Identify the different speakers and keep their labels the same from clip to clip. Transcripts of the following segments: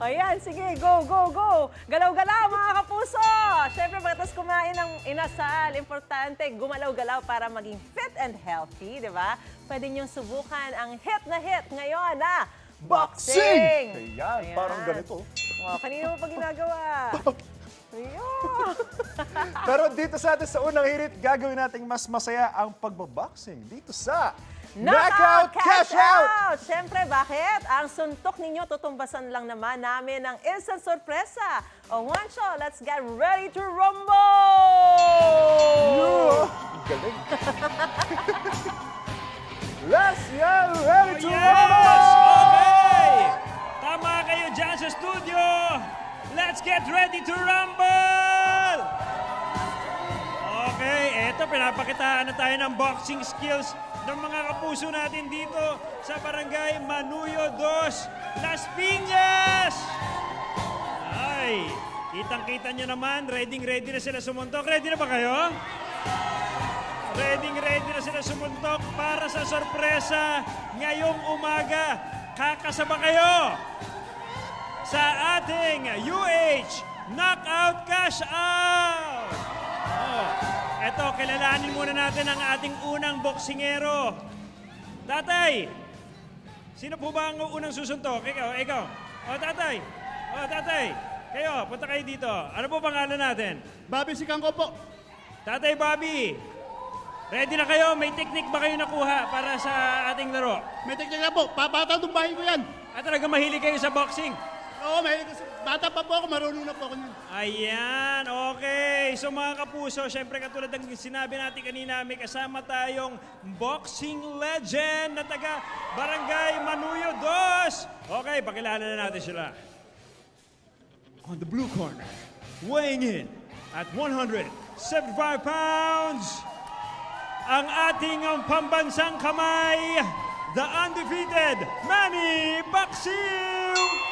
Speaker 1: Ayan, sige, go, go, go. Galaw-galaw, mga kapuso. Siyempre, pagkatapos kumain ng inasal, importante, gumalaw-galaw para maging fit and healthy, di ba? Pwede niyong subukan ang hit na hit ngayon na boxing!
Speaker 2: Ayan, parang ganito.
Speaker 1: Oh, kanina mo pa ginagawa? Ayan.
Speaker 2: Pero dito sa atin sa unang hirit, gagawin nating mas masaya ang pagbaboxing dito sa
Speaker 1: Knockout Cash Out! Siyempre, bakit? Ang suntok ninyo, tutumbasan lang naman namin ng instant sorpresa. O Juancho, let's get ready to rumble!
Speaker 2: Galing. Let's get ready to
Speaker 3: Yes!
Speaker 2: rumble!
Speaker 3: Okay! Tama kayo dyan sa studio! Let's get ready to rumble! Okay, eto, pinapakitaan na tayo ng boxing skills ng mga kapuso natin dito sa Barangay Manuyo 2, Las Piñas! Ay, kitang-kita nyo naman, ready na sila sumuntok. Ready na ba kayo? Ready na sila sumuntok para sa sorpresa ngayong umaga. Kakasaba kayo sa ating UH Knockout Cash Out! Eto, kilalanin muna natin ang ating unang boksingero. Tatay, sino po ba ang unang susuntok? Ikaw. Tatay. Tatay. Kayo, punta kayo dito. Ano po pangalan natin?
Speaker 4: Bobby Sikangko po.
Speaker 3: Tatay Bobby, ready na kayo? May technique ba kayo nakuha para sa ating laro?
Speaker 4: May teknik na po. Papatumbahin ko yan.
Speaker 3: At talaga mahilig kayo sa boxing?
Speaker 4: Oo, may bata pa po ako. Marunong na po ako niyan.
Speaker 3: Ayan, okay. So mga kapuso, syempre katulad ng sinabi natin kanina, may kasama tayong boxing legend na taga Barangay Manuyo 2. Okay, pakilala na natin sila. On the blue corner, weighing in at 175 pounds, ang ating pambansang kamay, the undefeated Manny Pacquiao!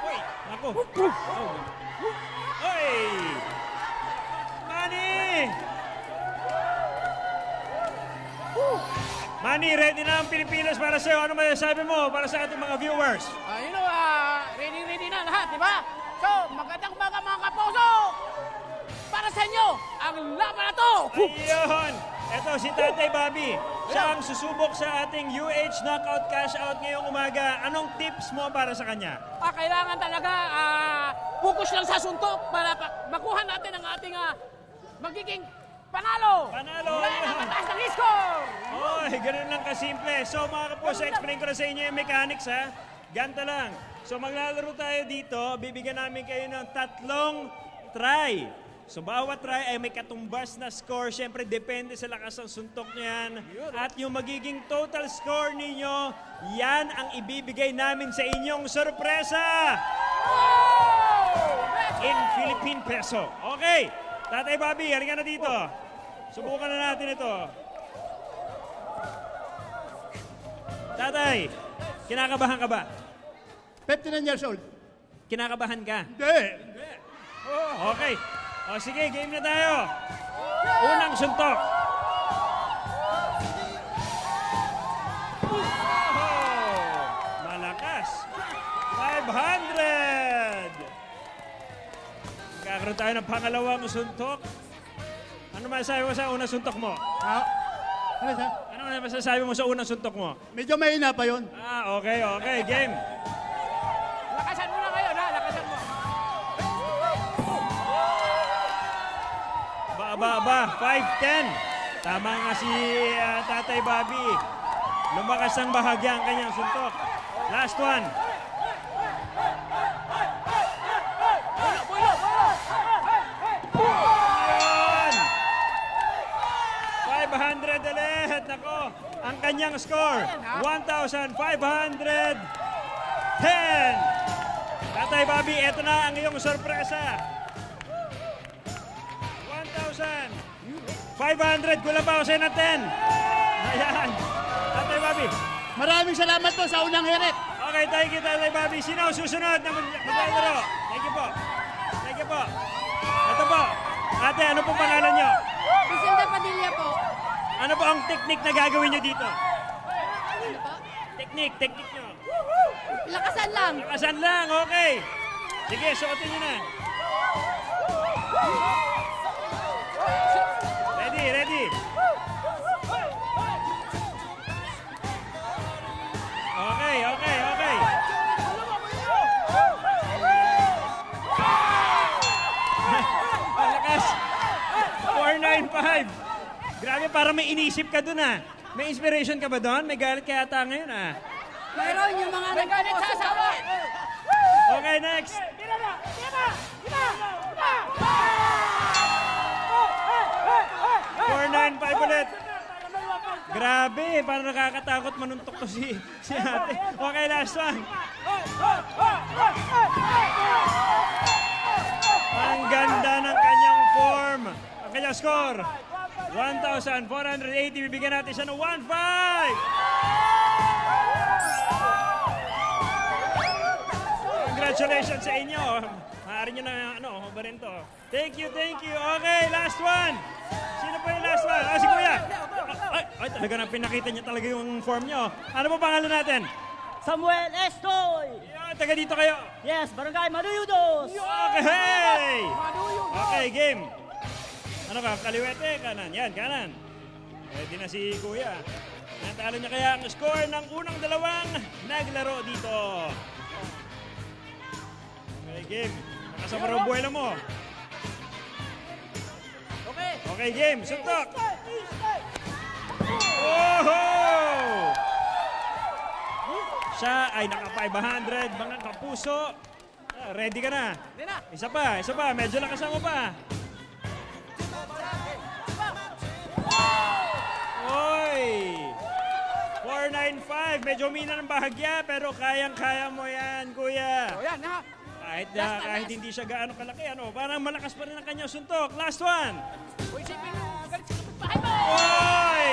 Speaker 3: Uy, ako. Uy! Manny! Manny, ready na ang Pilipinas para sa'yo. Ano masasabi mo para sa ating mga viewers?
Speaker 5: Ready na lahat, di ba? So, magandang umaga mga kapuso! Para sa inyo, ang laban na to!
Speaker 3: Ayun! Ito si Tatay Bobby. Siya ang susubok sa ating UH Knockout Cash Out ngayong umaga. Anong tips mo para sa kanya?
Speaker 5: Kailangan talaga focus lang sa suntok para makuha natin ang ating magiging panalo!
Speaker 3: Panalo!
Speaker 5: Wala na mataas ng score!
Speaker 3: Oy, ganun lang kasimple. So mga kapuso, explain ko na sa inyo yung mechanics ha. Ganto lang. So maglalaro tayo dito, bibigyan namin kayo ng 3 try. So bawat try ay may katumbas na score. Siyempre depende sa lakas ng suntok niyan. At yung magiging total score ninyo, yan ang ibibigay namin sa inyong sorpresa! In Philippine peso. Okay, Tatay Bobby, halika na dito. Subukan na natin ito. Tatay, kinakabahan ka ba?
Speaker 4: 59 years old.
Speaker 3: Kinakabahan ka?
Speaker 4: Hindi.
Speaker 3: Okay. O sige, game na tayo. Unang suntok. Oh, malakas. 500. Magkakaroon tayo ng pangalawang suntok. Ano masasabi mo sa unang suntok mo?
Speaker 4: Ano sa?
Speaker 3: Ano masasabi mo sa unang suntok mo?
Speaker 4: Medyo mahina pa yun.
Speaker 3: Okay, game.
Speaker 5: Lakasan mo na kayo, ha? Lakasan mo.
Speaker 3: Ba, 5-10. Tama nga si Tatay Bobby. Lumakas ang bahagya ang kanyang suntok. Last one. Yun! 500 ulit. Ako, ang kanyang score, 1,510. Tatay Bobby, eto na ang iyong sorpresa. 1,500. Kulang pa ako sa'yo ng 10. Ayan. Tatay Bobby.
Speaker 4: Maraming salamat po sa unang hirit.
Speaker 3: Okay, thank you, Tatay Bobby. Sino ang susunod na maglalaro? Thank you po. Thank you po. Ito po. Ate, ano pong pangalan nyo?
Speaker 6: Vicente Padilla po.
Speaker 3: Ano po ang technique na gagawin nyo dito? Technique nyo.
Speaker 6: Lakasan lang.
Speaker 3: Lakasan lang, okay. Sige, suotin nyo na. Ready, ready. Okay, okay, okay. Malakas. 495. Grabe, parang may inisip ka dun ah. May inspiration ka ba doon? May galit ka yata ngayon ah.
Speaker 6: Meron yung mga
Speaker 5: May galit sa asawa.
Speaker 3: Okay, next. 495 ulit. Grabe, parang nakakatakot manuntok to si ate. Okay, last one. Ang ganda ng kanyang form. Ang kanyang score. 1,480. Bibigyan natin siya ng 1,500. Congratulations sa inyo. Maaari nyo na, hubarin to. Thank you, thank you. Okay, last one. Sino pa yung last one? Si Kuya. Ay, talaga na pinakita niya talaga yung form nyo. Ano po pangalan natin?
Speaker 7: Samuel Estoy!
Speaker 3: Yan, taga dito kayo.
Speaker 7: Yes, Barangay Manuyudos!
Speaker 3: Okay! Okay, game. Ano ka, kaliwete, kanan. Yan, kanan. Pwede na si Kuya. Natalo niya kaya ang score ng unang dalawang naglaro dito. Okay, game. Nakasama rin buhay mo.
Speaker 5: Okay.
Speaker 3: Okay, game. Suntok. Oh! Siya ay naka 500. Mga kapuso. Ready ka na?
Speaker 5: Hindi na.
Speaker 3: Isa pa. Medyo lakasan mo pa. Oy! 495. Medyo humina ng bahagya, pero kayang-kaya mo yan, Kuya.
Speaker 5: O yan, ha?
Speaker 3: Kahit hindi siya gaano kalaki, parang malakas pa rin ang kanyang suntok. Last one!
Speaker 5: Uy, isipin mo, galit sa kapitbahay mo!
Speaker 3: Oy!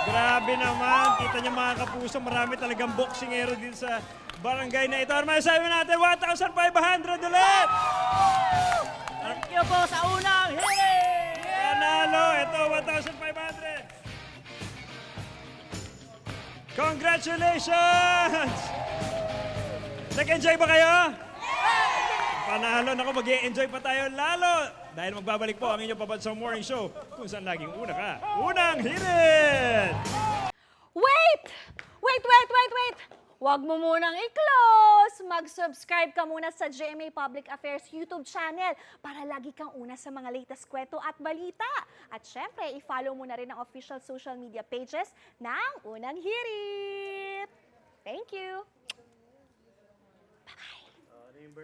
Speaker 3: Grabe naman. Kita niyo mga kapuso, marami talagang boksingero dito sa barangay na ito. Ano masasabi natin? 1,500 ulit!
Speaker 7: Thank you po sa unang hiling!
Speaker 3: Panalo! Ito, 1,500! Congratulations! Nag-enjoy ba kayo? Panalo. Naku, mag-e-enjoy pa tayo lalo. Dahil magbabalik po ang inyong pabansang morning show kung saan laging una ka. Unang hirit!
Speaker 6: Wait! Wait! Huwag mo munang i-close! Mag-subscribe ka muna sa GMA Public Affairs YouTube channel para lagi kang una sa mga latest kwento at balita. At syempre, i-follow mo na rin ang official social media pages ng Unang Hirit. Thank you!